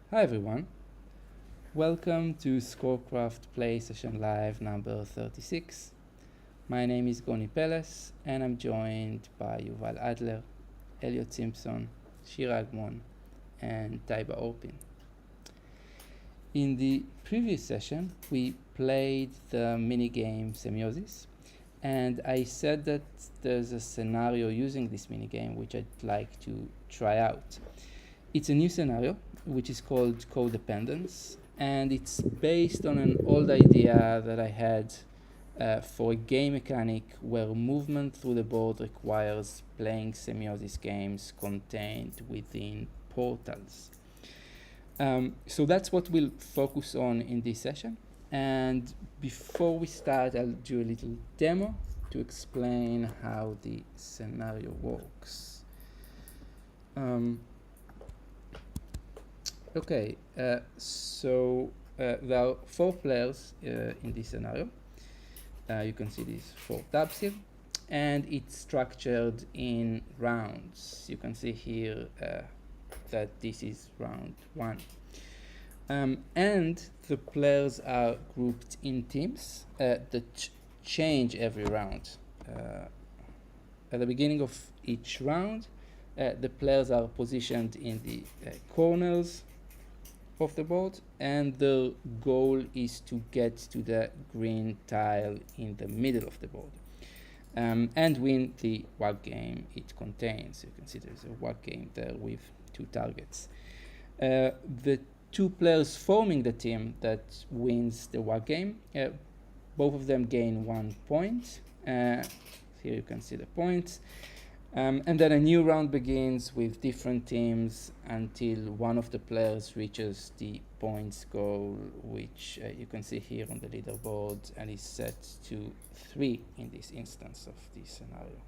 Hi everyone, welcome to ScoreCraft Play Session Live number 36. My name is Goni Peles and I'm joined by Yuval Adler, Elliot Simpson, Shira Agmon, and Taibah Orpin. In the previous session, we played the minigame Semiosis, and I said that there's a scenario using this minigame which I'd like to try out. It's a new scenario which is called codependence, and it's based on an old idea that I had for a game mechanic where movement through the board requires playing semiosis games contained within portals. So that's what we'll focus on in this session. And before we start, I'll do a little demo to explain how the scenario works. Okay, so there are 4 players in this scenario. You can see these 4 tabs here, and it's structured in rounds. You can see here that this is round 1. And the players are grouped in teams that change every round. At the beginning of each round, the players are positioned in the corners of the board, and the goal is to get to the green tile in the middle of the board and win the WAG game it contains. You can see there's a WAG game there with 2 targets. The 2 players forming the team that wins the WAG game, both of them gain 1 point. Here you can see the points. And then a new round begins with different teams until one of the players reaches the points goal, which you can see here on the leaderboard, and is set to 3 in this instance of this scenario.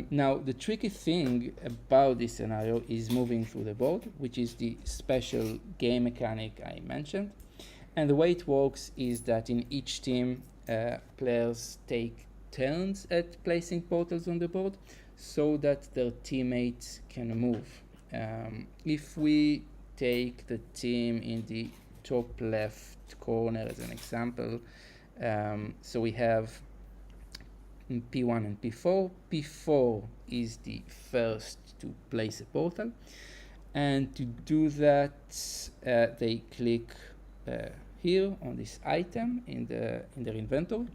Now, the tricky thing about this scenario is moving through the board, which is the special game mechanic I mentioned. And the way it works is that in each team, players take turns at placing portals on the board so that their teammates can move. If we take the team in the top left corner as an example, so we have P1 and P4. P4 is the first to place a portal, and to do that they click here on this item in their inventory,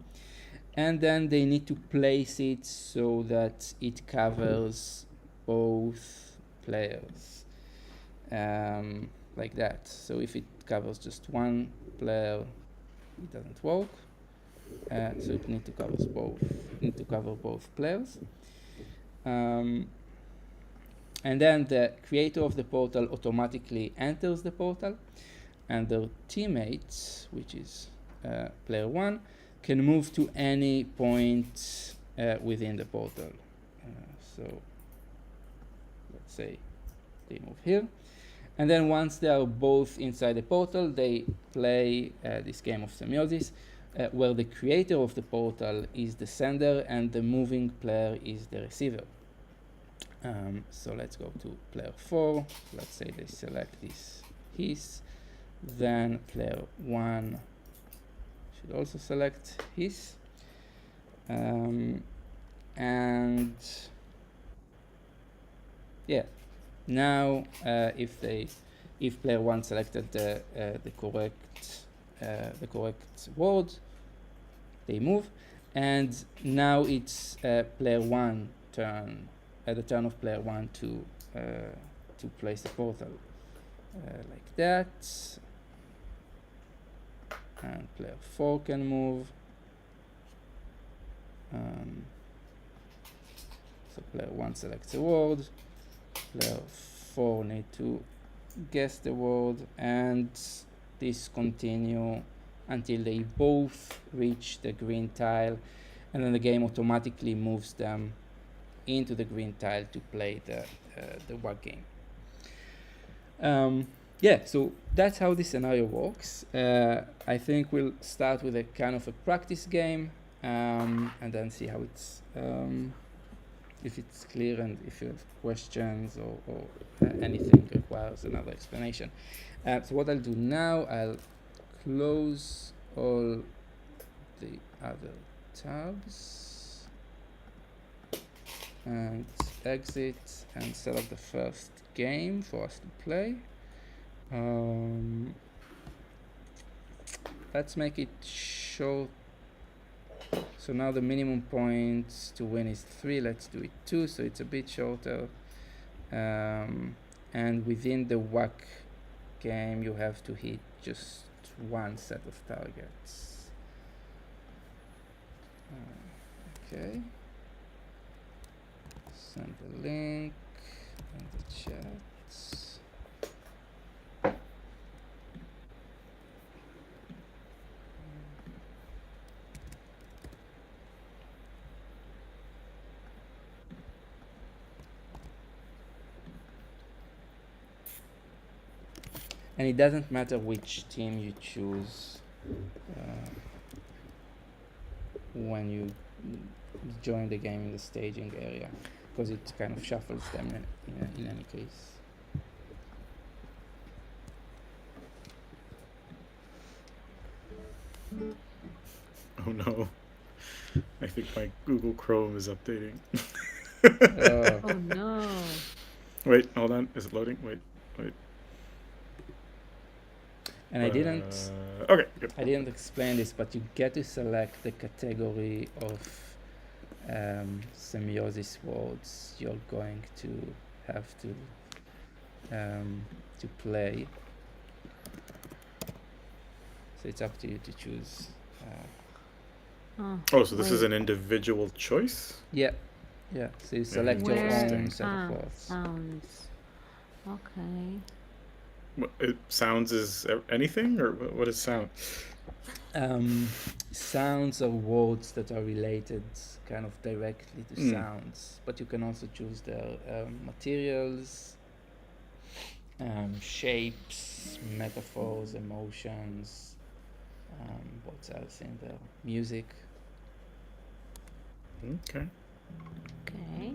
and then they need to place it so that it covers both players, like that. So if it covers just one player, it doesn't work. So it needs to cover both players. And then the creator of the portal automatically enters the portal, and their teammates, which is player 1, can move to any point within the portal. So let's say they move here, and then once they are both inside the portal, they play this game of semiosis, where the creator of the portal is the sender and the moving player is the receiver. So let's go to player 4. Let's say they select this his, then player 1 should also select his, and yeah, now if player 1 selected the correct word, they move, and now it's player 1 turn, the turn of player 1 to place the portal like that. And player 4 can move. So player 1 selects a word, player 4 need to guess the word, and this continue until they both reach the green tile, and then the game automatically moves them into the green tile to play the WAG game. Yeah, so that's how this scenario works. I think we'll start with a kind of a practice game, and then see how it's if it's clear and if you have questions or anything required requires another explanation. So what I'll do now, I'll close all the other tabs and exit and set up the first game for us to play. Let's make it short. So now the minimum points to win is 3. Let's do it 2, so it's a bit shorter. And within the whack game, you have to hit just one set of targets. Okay. Send the link in the chat. And it doesn't matter which team you choose when you join the game in the staging area, because it kind of shuffles them in any case. Oh no. I think my Google Chrome is updating. Oh no. Wait, hold on. Is it loading? Wait. And I didn't. Okay, good. I didn't explain this, but you get to select the category of semiosis words you're going to have to play. So it's up to you to choose. Oh, so this is an individual choice? Yeah. So you select your own set of words. Sounds. Okay. Sounds is anything, or what is sound? Sounds are words that are related kind of directly to sounds, but you can also choose their materials, shapes, metaphors, emotions, what's else in there? Music. Okay. Okay.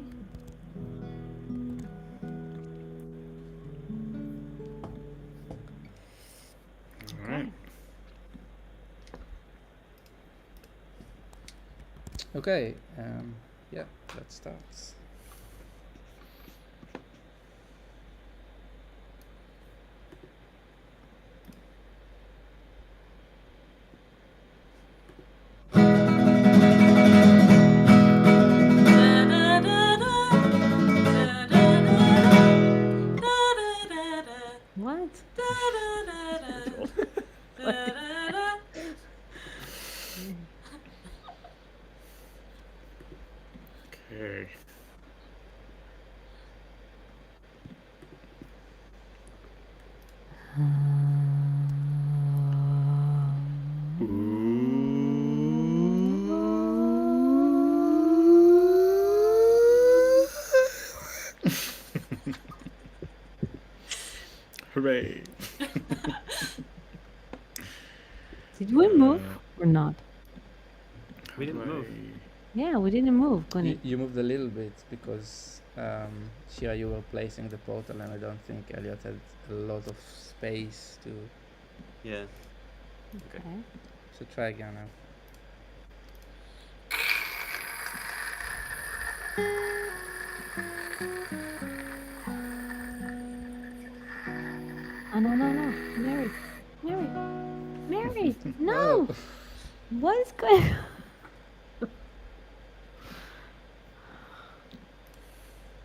All right. Okay, yeah, let's start. What? Okay. Hooray. Did we move or not? We didn't move. Yeah, we didn't move. Goni. You moved a little bit because Shira, you were placing the portal, and I don't think Elliot had a lot of space to. Yeah. Okay. So try again now. Oh, no. Mary. No. What is going on?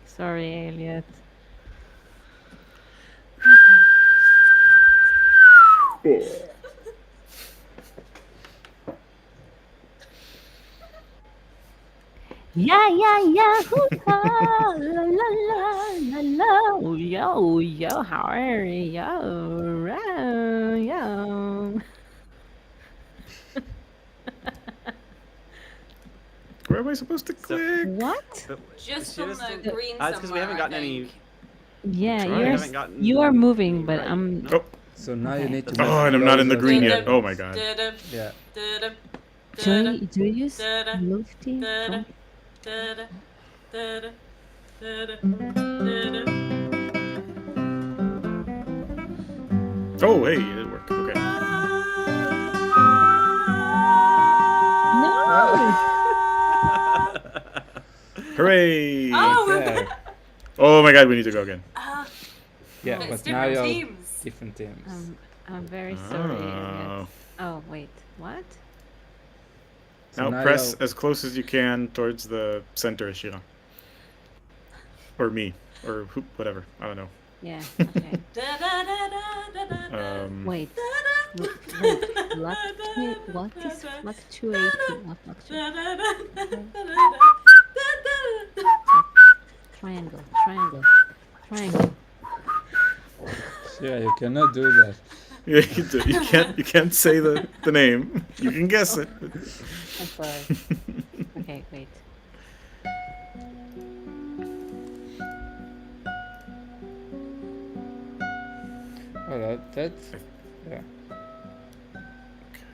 Sorry, Elliot. Yeah, hoo-ha, la la, yo, how are you, yo. Where am I supposed to click? What? Just Shira's from the still- green it's because we haven't gotten any. Yeah, Try. you're haven't gotten you are moving, any but right. I'm. No. Oh, So now you Okay. need to. Oh, and I'm not in the close green those yet. Oh my god. Yeah. Do you use Lufty? Oh, hey, it worked. Okay. No! Hooray! Oh! Okay. Oh my god, we need to go again. Yeah, But it's but now different you're teams. different teams. I'm very sorry, Elliot. Oh. Oh, wait. What? So Now now press you're as close as you can towards the center, Shira. Or me. Or who, whatever. I don't know. Yeah, okay. Wait. Wait. What is fluctuating? Triangle. yeah, you cannot do that. Yeah, you can't say the name. You can guess it. I'm sorry. Okay, wait. Oh, that's yeah. Okay,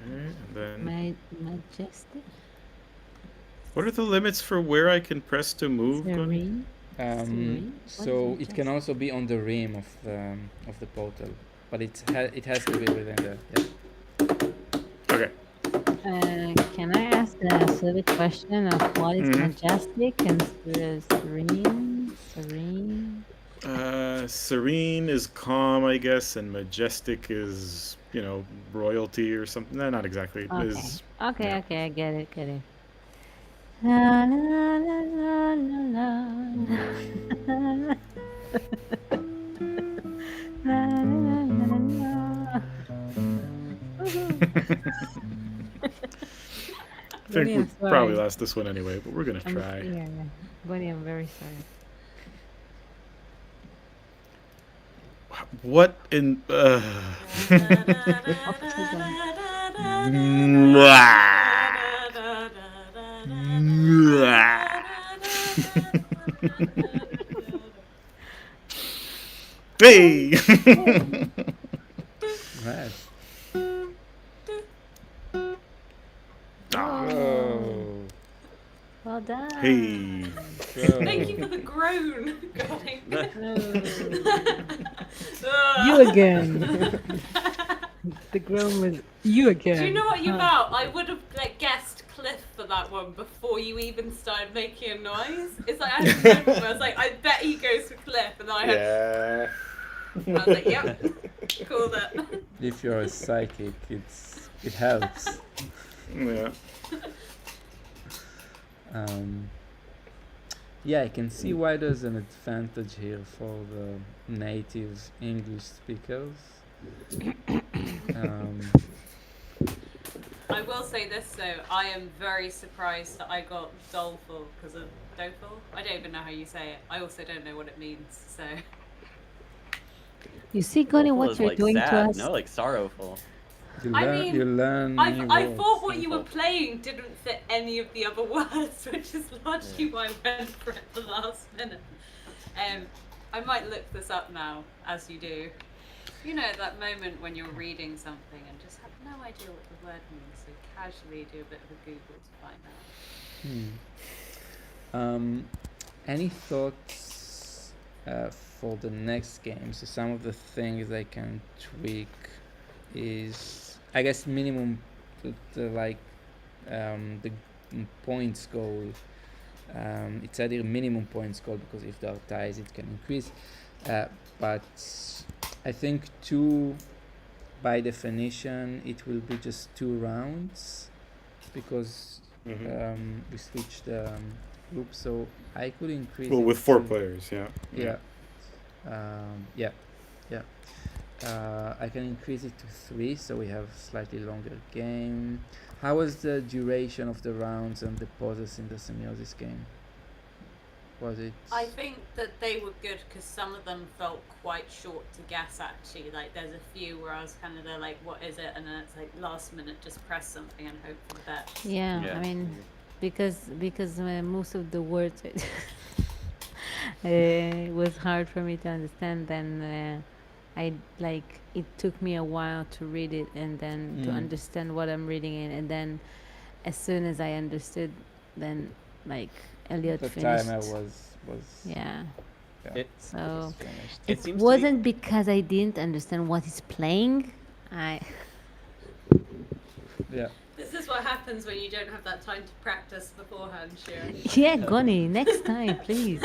and then Majestic. what are the limits for where I can press to move? Goni? Serene. Serene? So What is it can also be on the rim of the portal, but it has to be within the Okay. Can I ask a silly question of what is majestic and serene? Serene is calm, I guess, and majestic is, royalty or something. No, not exactly. Okay. Is Okay, yeah. okay, I get it. La la la la la la. La la la la. I think Goni, we'd I'm probably sorry. last this one anyway, but we're gonna try. Yeah. Goni, I'm very sorry. What in? Hey! nice. Ah, Oh, Well done. hey. Thank you for the groan. You again. The groan was you again. Do you know what you about? I would have guessed Cliff for that one before you even started making a noise. It's like I had a moment where I was like, I bet he goes for Cliff, and then I was like, yep, called it. if you're a psychic, it helps. Yeah. Yeah, I can see why there's an advantage here for the native English speakers. I will say this though, I am very surprised that I got doleful because of doleful. I don't even know how you say it. I also don't know what it means, so. You see, Goni, Doleful what is you're like doing sad, to us. no, like sorrowful. You I learn, mean, you learn new I words. thought what you were Simple. playing didn't fit any of the other words, which is largely why I went for it the last minute. I might look this up now, as you do. You know, that moment when you're reading something and just have no idea what the word means, so casually do a bit of a Google to find out. Any thoughts for the next game? So some of the things I can tweak is, I guess, minimum the points goal. It's either minimum points goal because if there are ties, it can increase. But I think 2, by definition, it will be just 2 rounds because we switched the group. So I could increase. Well, it with 4 to- players, yeah. Yeah. I can increase it to 3, so we have slightly longer game. How was the duration of the rounds and the pauses in the Semiosis game? Was it? I think that they were good because some of them felt quite short to guess actually. Like there's a few where I was kind of there like, what is it? And then it's like last minute, just press something and hope for the best. Yeah, Yeah. I mean, because most of the words it was hard for me to understand. Then it took me a while to read it and then to understand what I'm reading in, and then as soon as I understood, then like Elliot the finished. timer was Yeah, Yeah. It- So It's finished. It it seems to be- wasn't because I didn't understand what he's playing. Yeah. This is what happens when you don't have that time to practice beforehand, Shira. Yeah, Goni, next time, please.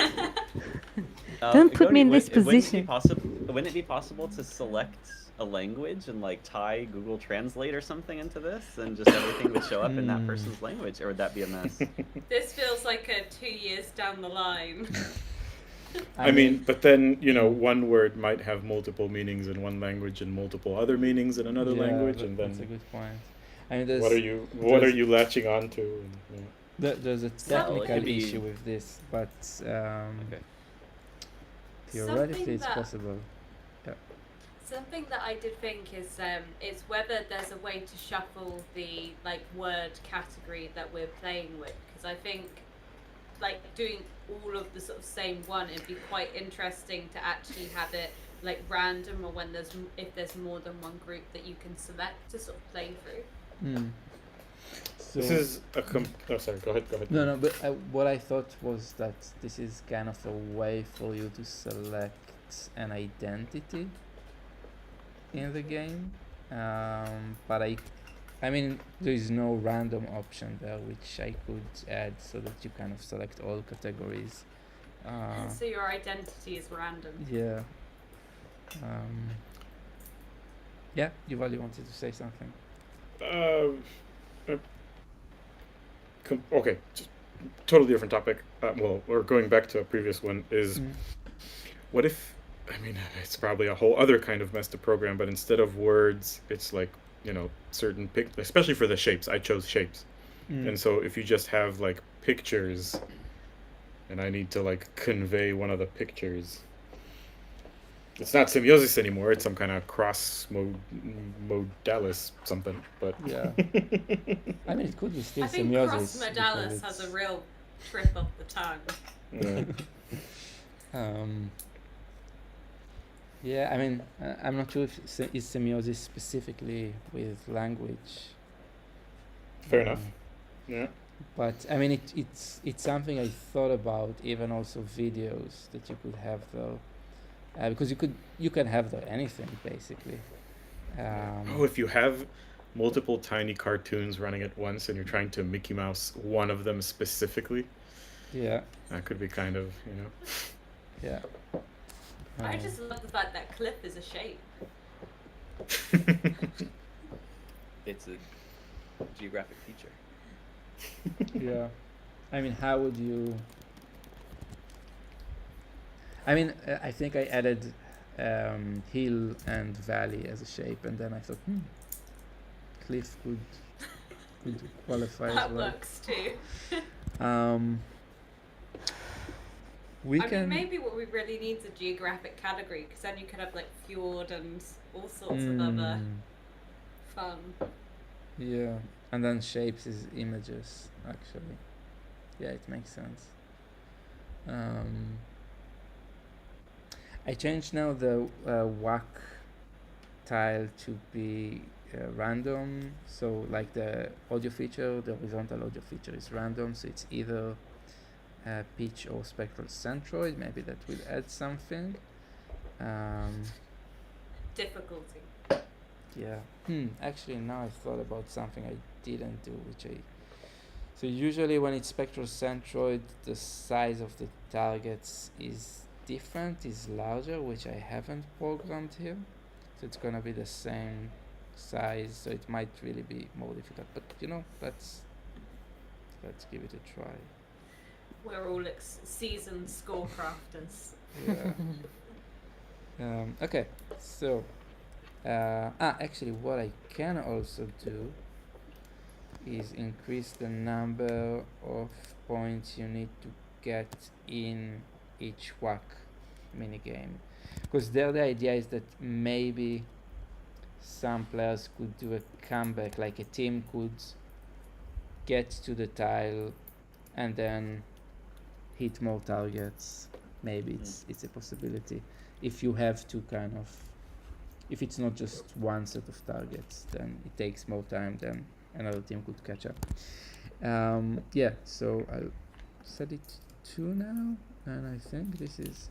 Don't put me in this position. Wouldn't it be possible to select a language and like tie Google Translate or something into this, and just everything would show up in that person's language, or would that be a mess? This feels like a 2 years down the line. I mean, but then, you know, one word might have multiple meanings in one language and multiple other meanings in another language, and that's a then good point. I mean, there's, what are you latching onto? And, yeah. there's a Well, it technical could be- issue with this, but Okay. theoretically Something it's that- possible. Something that I did think is whether there's a way to shuffle the like word category that we're playing with, because I think like doing all of the sort of same one, it'd be quite interesting to actually have it like random, or when if there's more than one group that you can select to sort of play through. So This is a oh, sorry, go ahead. no, but what I thought was that this is kind of a way for you to select an identity in the game, but I mean, there is no random option there, which I could add so that you kind of select all categories. So your identity is random. Yeah. Yeah, Yuval, you wanted to say something? Okay, just totally different topic. Well, we're going back to a previous one. Is what if? I mean, it's probably a whole other kind of messed up program, but instead of words, it's like, you know, certain especially for the shapes. I chose shapes, and so if you just have like pictures, and I need to like convey one of the pictures, it's not semiosis anymore. It's some kind of cross modalis something. But Yeah. I mean, it could be still I think semiosis. cross-modalis because has a it's- real trip off the tongue. yeah. Yeah, I mean, I'm not sure if is semiosis specifically with language. Fair enough. Yeah. But I mean, it's something I thought about, even also videos that you could have though, because you can have though anything basically. Oh, if you have multiple tiny cartoons running at once and you're trying to Mickey Mouse one of them specifically, Yeah, that could be kind of, you know. yeah. I just love the fact that cliff is a shape. It's a geographic feature. Yeah, I mean, how would you? I mean, I think I added hill and valley as a shape, and then I thought, cliff could qualify as That well. works too. We I can. mean, maybe what we really need is a geographic category, because then you could have like fjord and all sorts of other fun. Yeah, and then shapes is images actually. Yeah, it makes sense. I changed now the whack tile to be random, so like the audio feature, the horizontal audio feature is random, so it's either pitch or spectral centroid. Maybe that will add something. Difficulty. Yeah. Actually, now I thought about something I didn't do, so usually when it's spectral centroid, the size of the targets is different, is larger, which I haven't programmed here. So it's gonna be the same size, so it might really be more difficult. But you know, let's give it a try. We're all seasoned ScoreCrafters. Yeah. Okay, so actually what I can also do is increase the number of points you need to get in each whack minigame, because there the idea is that maybe some players could do a comeback, like a team could get to the tile and then hit more targets. Maybe it's a possibility if you have to kind of, if it's not just one set of targets, then it takes more time, then another team could catch up. Yeah, so I'll set it 2 now, and I think this is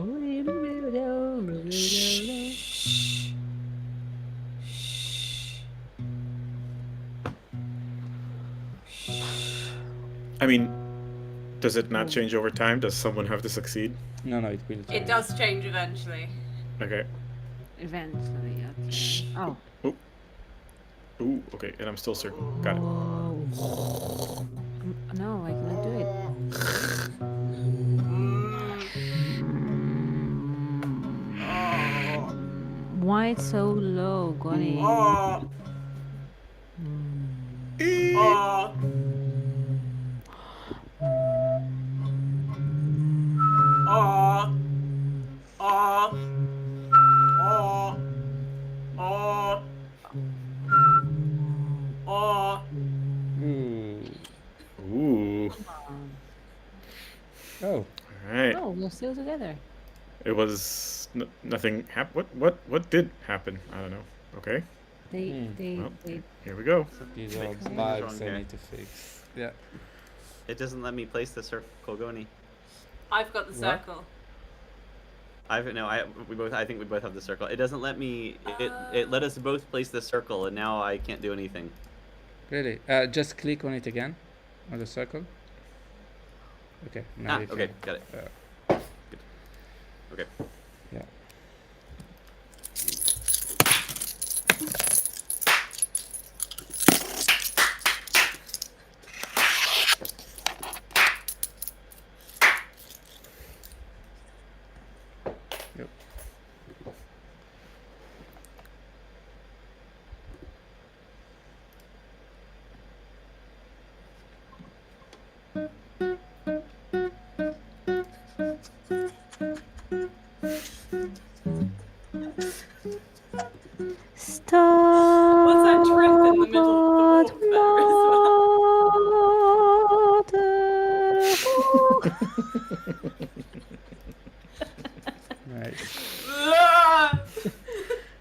I mean, does it not change over time? Does someone have to succeed? No, it will change. It does change eventually. Okay. Eventually, okay. Shh. Oh. Ooh, okay, and I'm still circling. Got it. No, I cannot do it. Why it's so low, Goni? Ooh. Oh, All right. Oh, we're still together. It was nothing. What did happen? I don't know. Okay. Well, They here we go. these are Something's bugs wrong I here. need to fix. Yeah. It doesn't let me place the circle, Goni. I've got the What? circle. I think we both have the circle. It doesn't let me. It let us both place the circle, and now I can't do anything. Really? Just click on it again, on the circle. Okay. Now you Okay, can. got it. Good. Okay. Yeah. Yep. Stop. What's that drip in the middle of the walk there Nice. as well?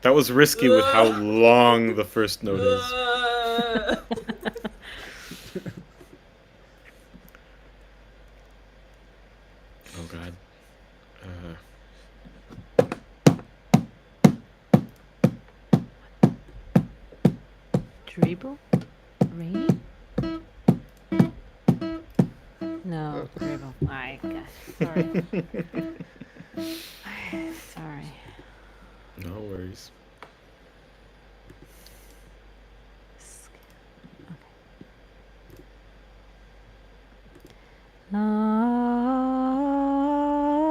That was risky with how long the first note is. Oh God. Dribble? Rain? No, dribble. My gosh. Sorry. Sorry. No worries.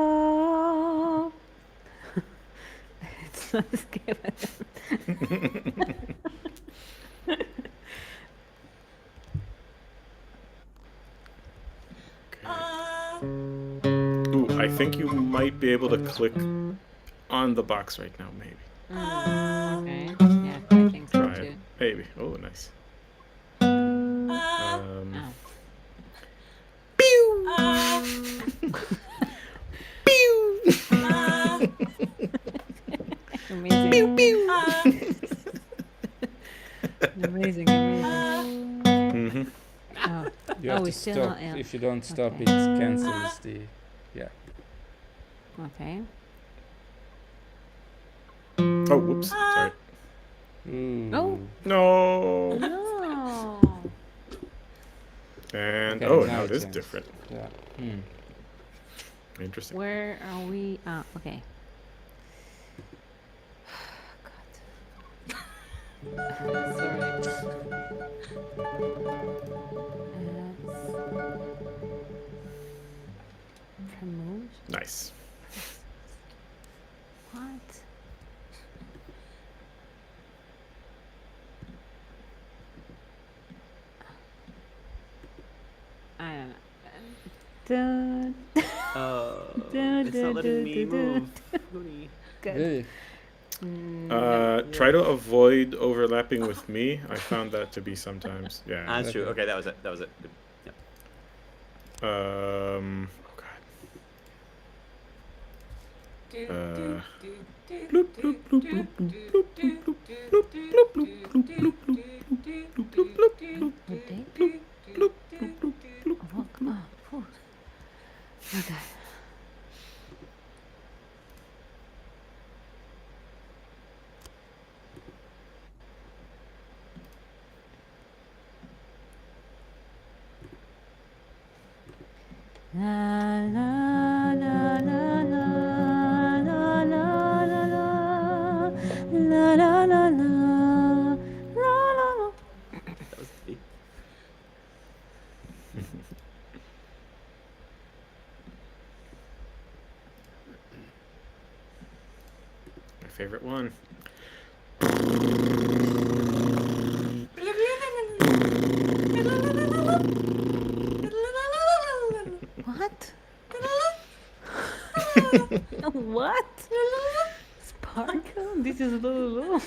No. It's not scary. Ooh, I think you might be able to click on the box right now, maybe. Okay. Yeah, I think so Try too. it. Maybe. Oh, nice. Oh. Amazing. Amazing. Mm-hmm. Oh. You have Oh, to we still stop. not. Yeah. If you don't stop, Okay. it cancels the. Yeah. Okay. Oh, whoops. Sorry. Ooh. Oh. No. No. And Okay, oh, now now it it is changed. different. Yeah. Hmm. Interesting. Where are we? Ah, okay. God. Sorry. Promote? Nice. What? I don't know. It's not letting me move. Goni. Good. Really? Try to avoid overlapping with me. I found that to be sometimes. Yeah. That's true. Okay. Okay, that was it. That was it. Good. Yep. Oh God. Okay. La la la la la la la la la la la la la la. That was deep. My favorite one. What? What? Sparkle? This is Lulu.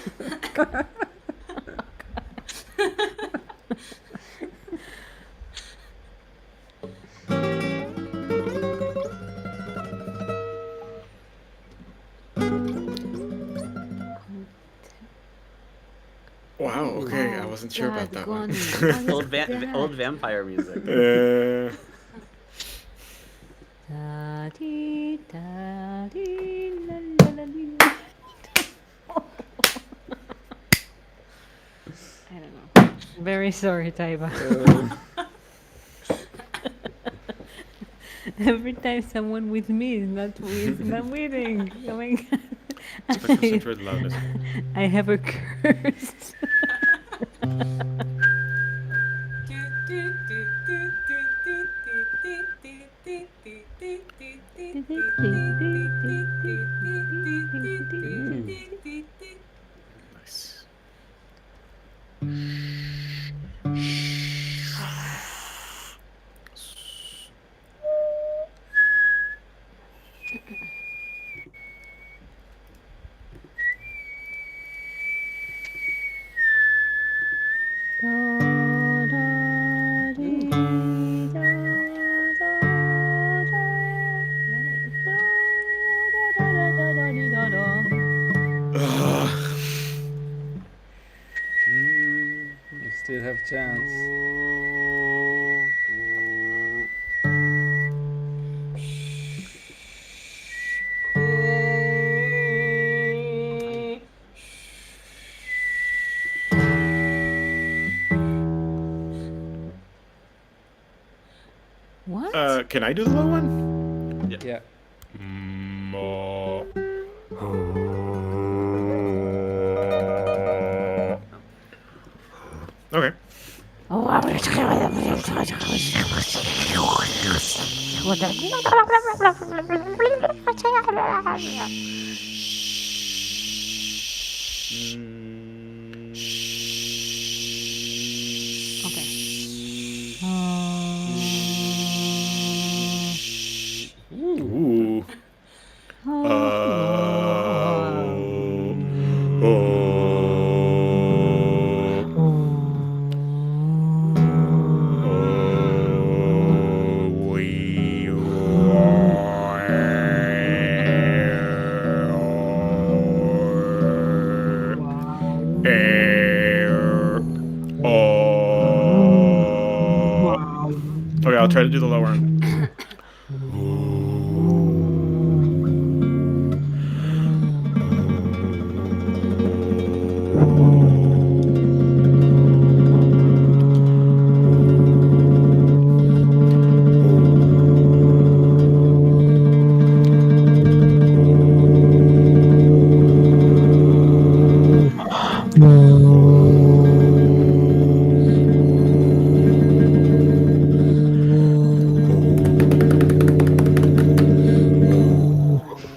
Wow. Okay, I wasn't sure about that one. Old vampire music. Da-dee, da-dee, la, la, la, dee. I don't know. Very sorry, Taibah. Every time someone with me is not winning. Oh my god. Centered loudness. I have a curse. Nice. You still have chance. What? Can I do the low one? Yeah. Okay. Ooh. Okay, I'll try to do the lower one.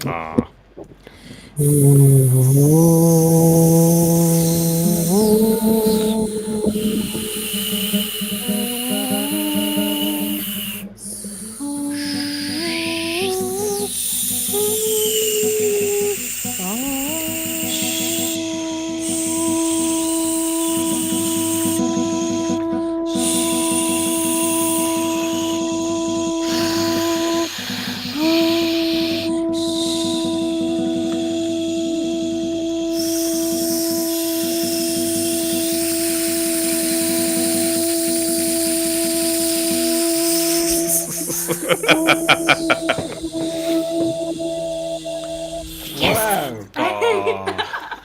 Wow.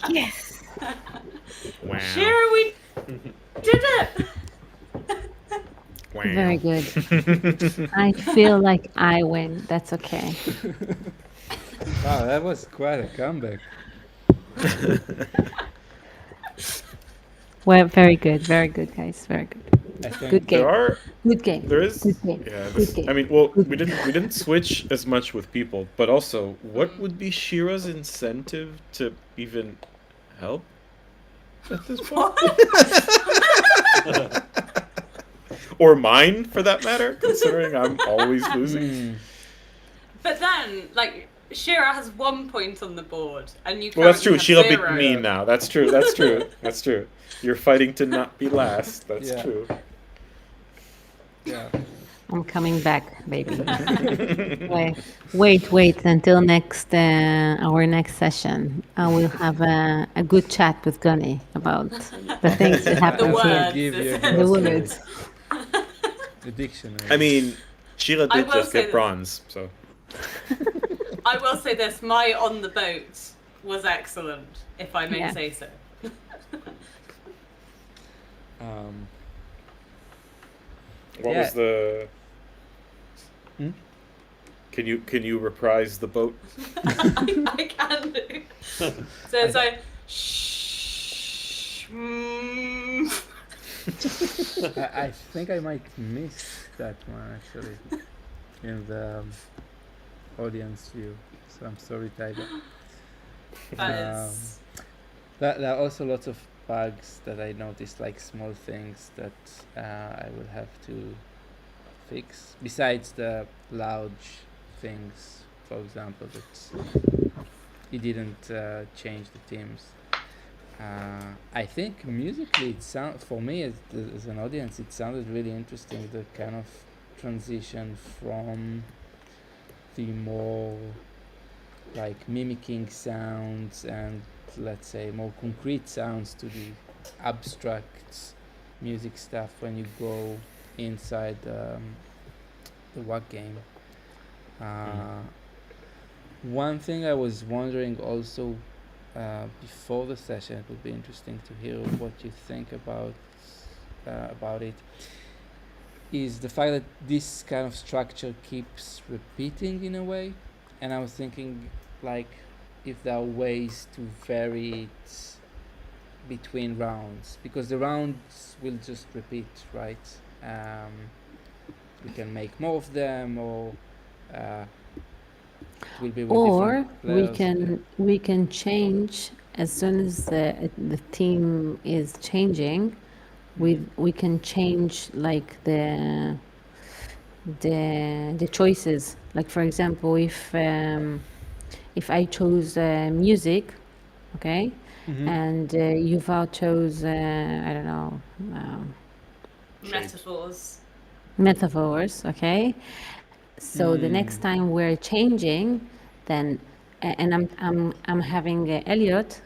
Yes. Wow. Shira, we did it! Wow. Very good. I feel like I win. That's okay. Wow, that was quite a comeback. Well, very good, guys. Very good. I think Good game. There Good game. There is, Good game. yeah. Good game. I mean, well, Good we game. didn't switch as much with people, but also, what would be Shira's incentive to even help at this point? Or mine, for that matter, considering I'm always losing. But then, like, Shira has 1 point on the board, and you. Well, that's true. currently Sheila have beat 0. me now. That's true. That's true. That's true. You're fighting to not be last. That's Yeah. true. yeah. I'm coming back, baby. Wait until next our next session. I will have a good chat with Goni about the things that The happen I'll here. words. give you a The glossary, words. a dictionary. I mean, Sheila I did will just say get this. bronze, so. I will say this: my on the boat was excellent, if I may Yeah. say so. What Yeah. was the? Hmm? Can you reprise the boat? I can do. So it's like shh. I think I might miss that one actually in the audience view. So I'm sorry, Taibah. That is. There are also lots of bugs that I noticed, like small things that I will have to fix. Besides the large things, for example, that he didn't change the teams. I think musically, it sound for me as an audience, it sounded really interesting. The kind of transition from the more like mimicking sounds and let's say more concrete sounds to the abstract music stuff when you go inside the WAC game. One thing I was wondering also before the session, it would be interesting to hear what you think about it, is the fact that this kind of structure keeps repeating in a way, and I was thinking like if there are ways to vary it between rounds, because the rounds will just repeat, right? We can make more of them, or it will be with Or different players. we can change as soon as the team is changing. We can change like the choices. Like for example, if I chose music, okay, and Yuval chose I don't know metaphors, okay. So the next time we're changing, then and I'm having Elliot.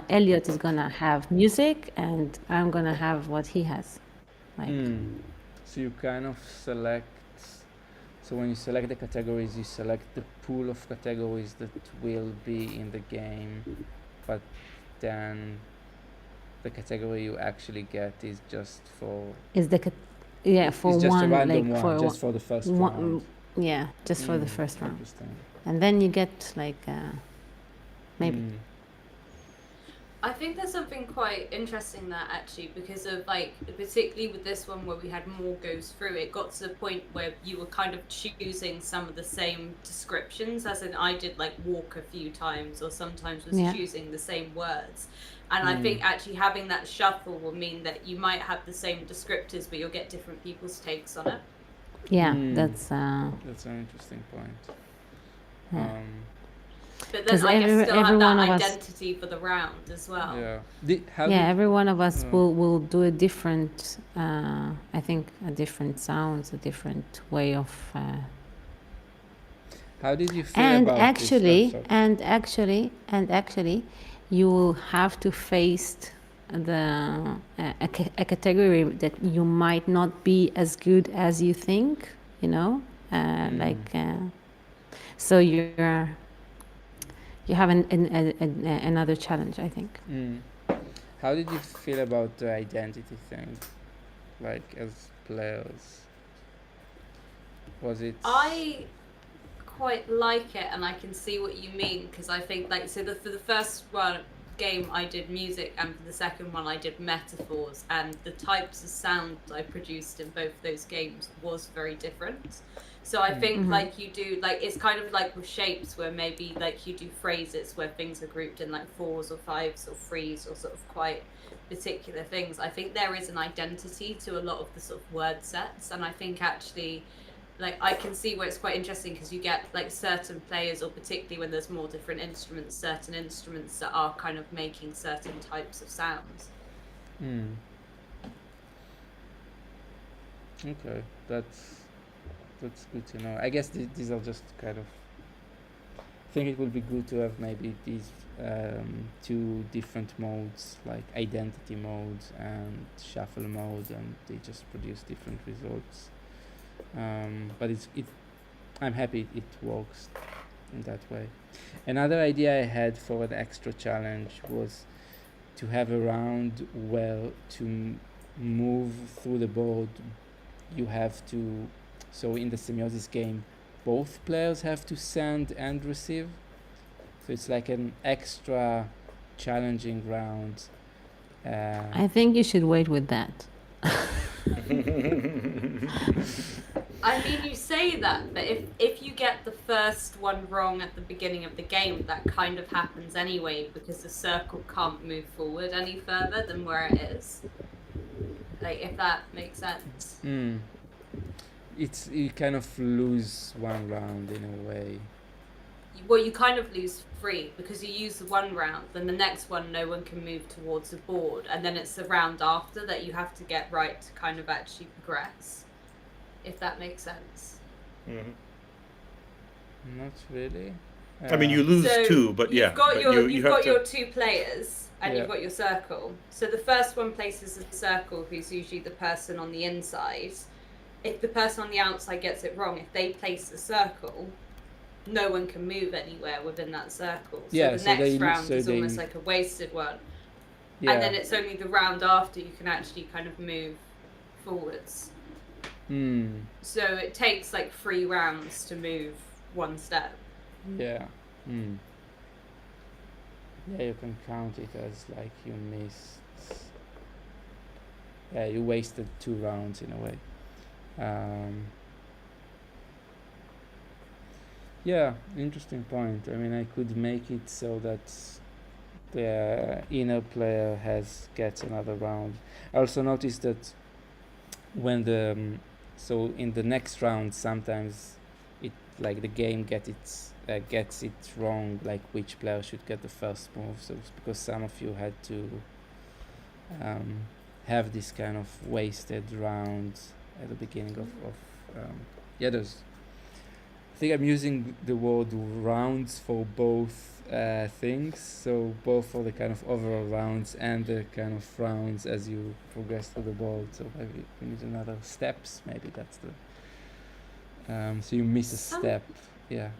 Elliot is gonna have music, and I'm gonna have what he has. Like So you kind of select. So when you select the categories, you select the pool of categories that will be in the game, but then the category you actually get is just for. is the for It's just one, a random like one, for just for the first one, round. yeah, just for the first round, Interesting. and then you get like maybe. I think there's something quite interesting there actually, because of like particularly with this one where we had more goes through, it got to the point where you were kind of choosing some of the same descriptions, as in I did like walk a few times, or sometimes was choosing the same words. And I think actually having that shuffle will mean that you might have the same descriptors, but you'll get different people's takes on it. Yeah, that's an interesting point. yeah. But then 'Cause I guess every still have one that of us- identity for the round as well. Yeah, every one of us will do a different, I think, a different sounds, a different way of. How did you feel And about actually, this? and actually, you will have to face a category that you might not be as good as you think. You know, so you have another challenge, I think. How did you feel about the identity thing, like as players? Was it? I quite like it, and I can see what you mean, because I think like for the first game I did music, and for the second one I did metaphors, and the types of sound I produced in both those games was very different. So I think like you do, like it's kind of like with shapes where maybe like you do phrases where things are grouped in like 4s or 5s or 3s or sort of quite particular things. I think there is an identity to a lot of the sort of word sets, and I think actually like I can see where it's quite interesting, because you get like certain players, or particularly when there's more different instruments, certain instruments that are kind of making certain types of sounds. Okay, that's good to know. I guess these are just kind of. I think it would be good to have maybe these two different modes, like identity modes and shuffle mode, and they just produce different results. But I'm happy it works in that way. Another idea I had for an extra challenge was to have a round where to move through the board you have to, so in the semiosis game both players have to send and receive, so it's like an extra challenging round. I think you should wait with that. I mean, you say that, but if you get the first one wrong at the beginning of the game, that kind of happens anyway, because the circle can't move forward any further than where it is. Like, if that makes sense. It's, you kind of lose one round in a way. Well, you kind of lose 3, because you use the one round, then the next one no one can move towards the board, and then it's the round after that you have to get right to kind of actually progress, if that makes sense. Not really. I mean, you lose So 2, but yeah. You've got your 2 players, and you've got your circle. So the first one places a circle, who's usually the person on the inside. If the person on the outside gets it wrong, if they place a circle, no one can move anywhere within that circle. So the next round is almost like a wasted one. Yeah. And then it's only the round after you can actually kind of move forwards. So it takes like 3 rounds to move one step. Yeah. Yeah, you can count it as like you missed. Yeah, you wasted 2 rounds in a way. Yeah, interesting point. I mean, I could make it so that the inner player gets another round. I also noticed that when so in the next round, sometimes it like the game gets it wrong, like which player should get the first move. So it's because some of you had to have this kind of wasted rounds at the beginning of there's. I think I'm using the word rounds for both things, so both for the kind of overall rounds and the kind of rounds as you progress through the board. So maybe we need another steps. Maybe that's the. So you miss a step. Yeah.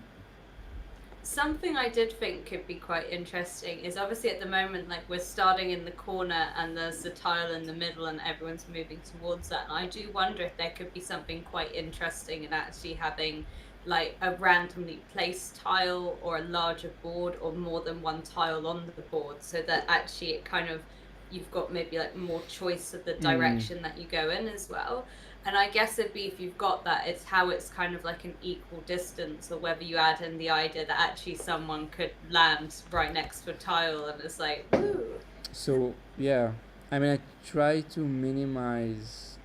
Something I did think could be quite interesting is obviously at the moment, like we're starting in the corner and there's the tile in the middle and everyone's moving towards that. And I do wonder if there could be something quite interesting in actually having like a randomly placed tile or a larger board or more than one tile on the board, so that actually it kind of, you've got maybe like more choice of the direction that you go in as well. And I guess it'd be, if you've got that, it's how it's kind of like an equal distance, or whether you add in the idea that actually someone could land right next to a tile and it's like, woo. So yeah, I mean, I try to minimize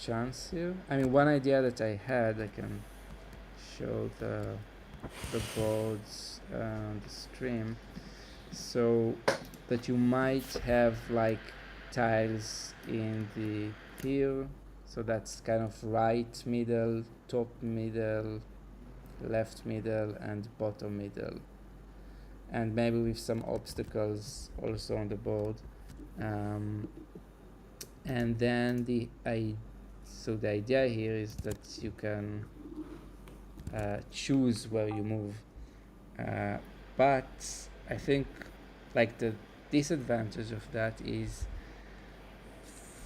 chance here. I mean, one idea that I had, I can show the boards on the stream, so that you might have like tiles in the here. So that's kind of right middle, top middle, left middle, and bottom middle. And maybe with some obstacles also on the board. And then the idea here is that you can choose where you move. But I think like the disadvantage of that is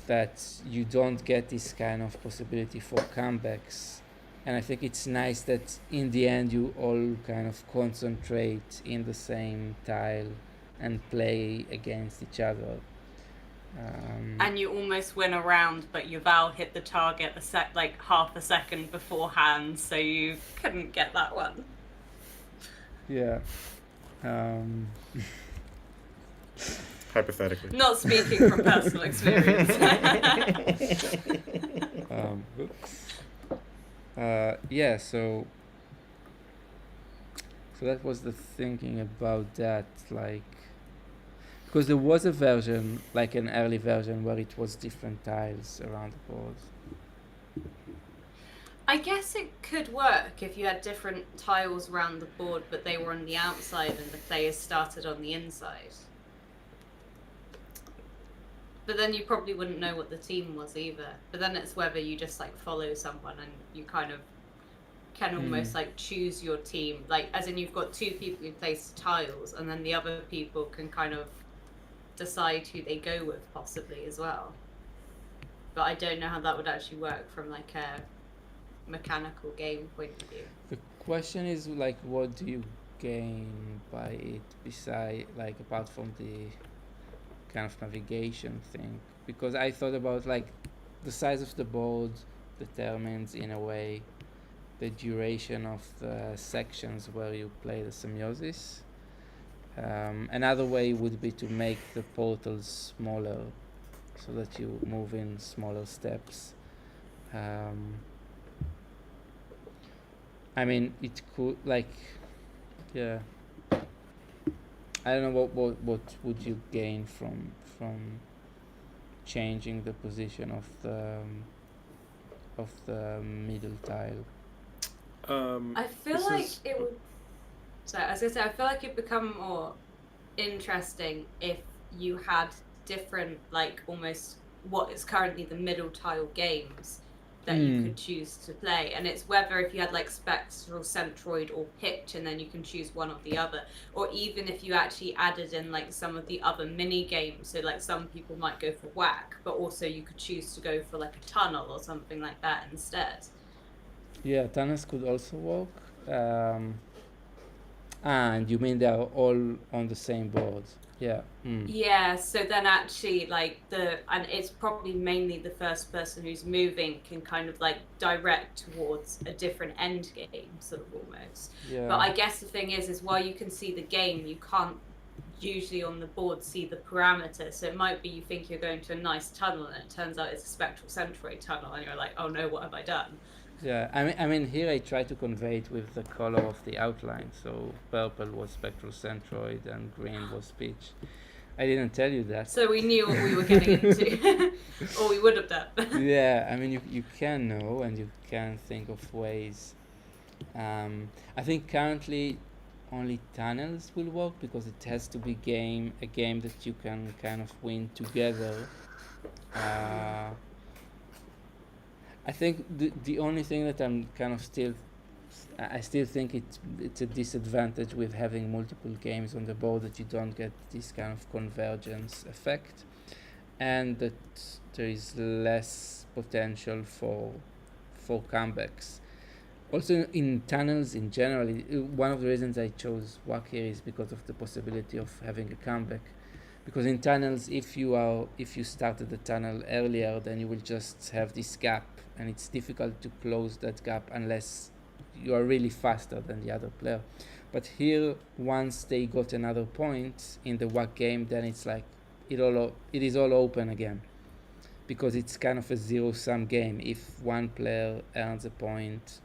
that you don't get this kind of possibility for comebacks And I think it's nice that in the end you all kind of concentrate in the same tile and play against each other. And you almost win a round, but Yuval hit the target like half a second beforehand, so you couldn't get that one. Yeah. Hypothetically. Not speaking from personal experience. Oops. Yeah, so that was the thinking about that, like, because there was a version, like an early version, where it was different tiles around the board. I guess it could work if you had different tiles around the board, but they were on the outside and the players started on the inside. But then you probably wouldn't know what the team was either. But then it's whether you just like follow someone and you kind of can almost like choose your team. Like, as in you've got two people who place tiles and then the other people can kind of decide who they go with possibly as well. But I don't know how that would actually work from like a mechanical game point of view. The question is, like, what do you gain by it beside, like, apart from the kind of navigation thing? Because I thought about, like, the size of the board determines in a way the duration of the sections where you play the symbiosis. Another way would be to make the portals smaller so that you move in smaller steps. I mean, it could, like, yeah. I don't know what would you gain from changing the position of the middle tile. I feel like it would. So as I said, I feel like it'd become more interesting if you had different, like almost what is currently the middle tile games that you could choose to play, and it's whether if you had like spectral, centroid, or pitch, and then you can choose one or the other, or even if you actually added in like some of the other mini games. So like some people might go for whack, but also you could choose to go for like a tunnel or something like that instead. Yeah, tunnels could also work. And you mean they are all on the same board? Yeah. Yeah, so then actually like and it's probably mainly the first person who's moving can kind of like direct towards a different end game, sort of almost. Yeah. But I guess the thing is while you can see the game, you can't usually on the board see the parameter. So it might be you think you're going to a nice tunnel and it turns out it's a spectral centroid tunnel and you're like, oh no, what have I done? Yeah, I mean here I try to convey it with the color of the outline. So purple was spectral centroid and green was pitch. I didn't tell you that. So we knew what we were getting into, or we would have done. Yeah, I mean you can know and you can think of ways. I think currently only tunnels will work because it has to be a game that you can kind of win together. I think the only thing that I'm kind of I still think it's a disadvantage with having multiple games on the board, that you don't get this kind of convergence effect, and that there is less potential for comebacks. Also in tunnels in general, one of the reasons I chose WAC here is because of the possibility of having a comeback. Because in tunnels, if you started the tunnel earlier, then you will just have this gap, and it's difficult to close that gap unless you are really faster than the other player. But here, once they got another point in the WAC game, then it's like it is all open again, because it's kind of a zero-sum game. If one player earns a point,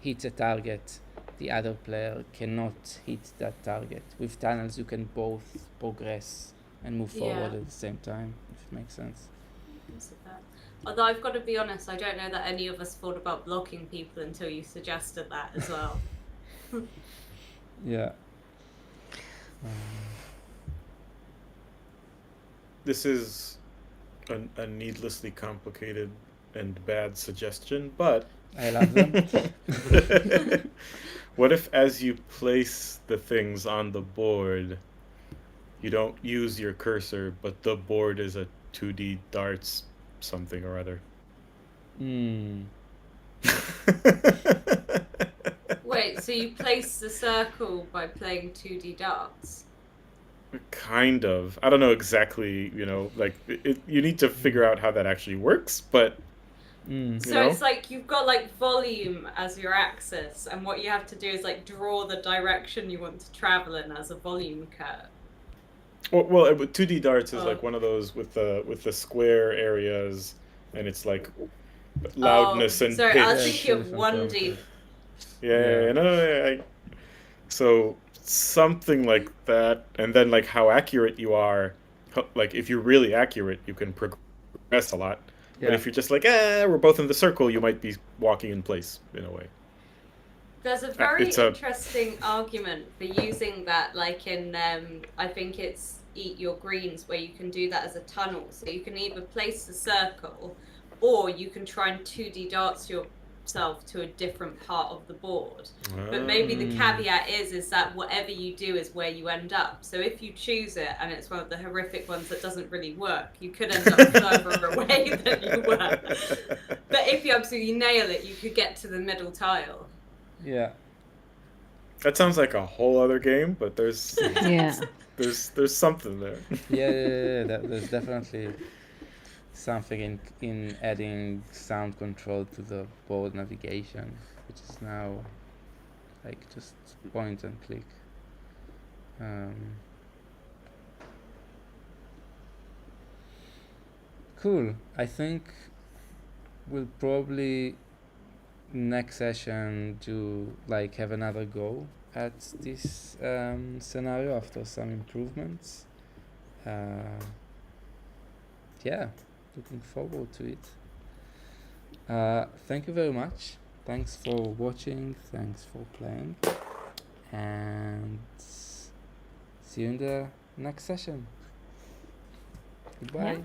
hits a target, the other player cannot hit that target. With tunnels, you can both progress and move forward at the same time, if it makes sense. Although I've got to be honest, I don't know that any of us thought about blocking people until you suggested that as well. Yeah. This is a needlessly complicated and bad suggestion, but I love them. What if as you place the things on the board, you don't use your cursor, but the board is a 2D darts something or other? Wait, so you place the circle by playing 2D darts? Kind of. I don't know exactly, like you need to figure out how that actually works, but So it's like you've got like volume as your axis, and what you have to do is like draw the direction you want to travel in as a volume curve. well 2D darts is like one of those with the square areas, and it's like loudness and sorry, pitch. I was thinking of 1D. Yeah. No. So something like that, and then like how accurate you are. Like if you're really accurate, you can progress a lot. But if you're just like, we're both in the circle, you might be walking in place in a way. There's a very interesting argument for using that, like in, I think it's Eat Your Greens, where you can do that as a tunnel. So you can either place the circle, or you can try and 2D darts yourself to a different part of the board. But maybe the caveat is that whatever you do is where you end up. So if you choose it and it's one of the horrific ones that doesn't really work, you could end up further away than you were. But if you absolutely nail it, you could get to the middle tile. Yeah. That sounds like a whole other game, but there's there's something there. Yeah. There's definitely something in adding sound control to the board navigation, which is now like just point and click. Cool. I think we'll probably next session have another go at this scenario after some improvements. Looking forward to it. Thank you very much. Thanks for watching. Thanks for playing. And see you in the next session. Goodbye. Yeah.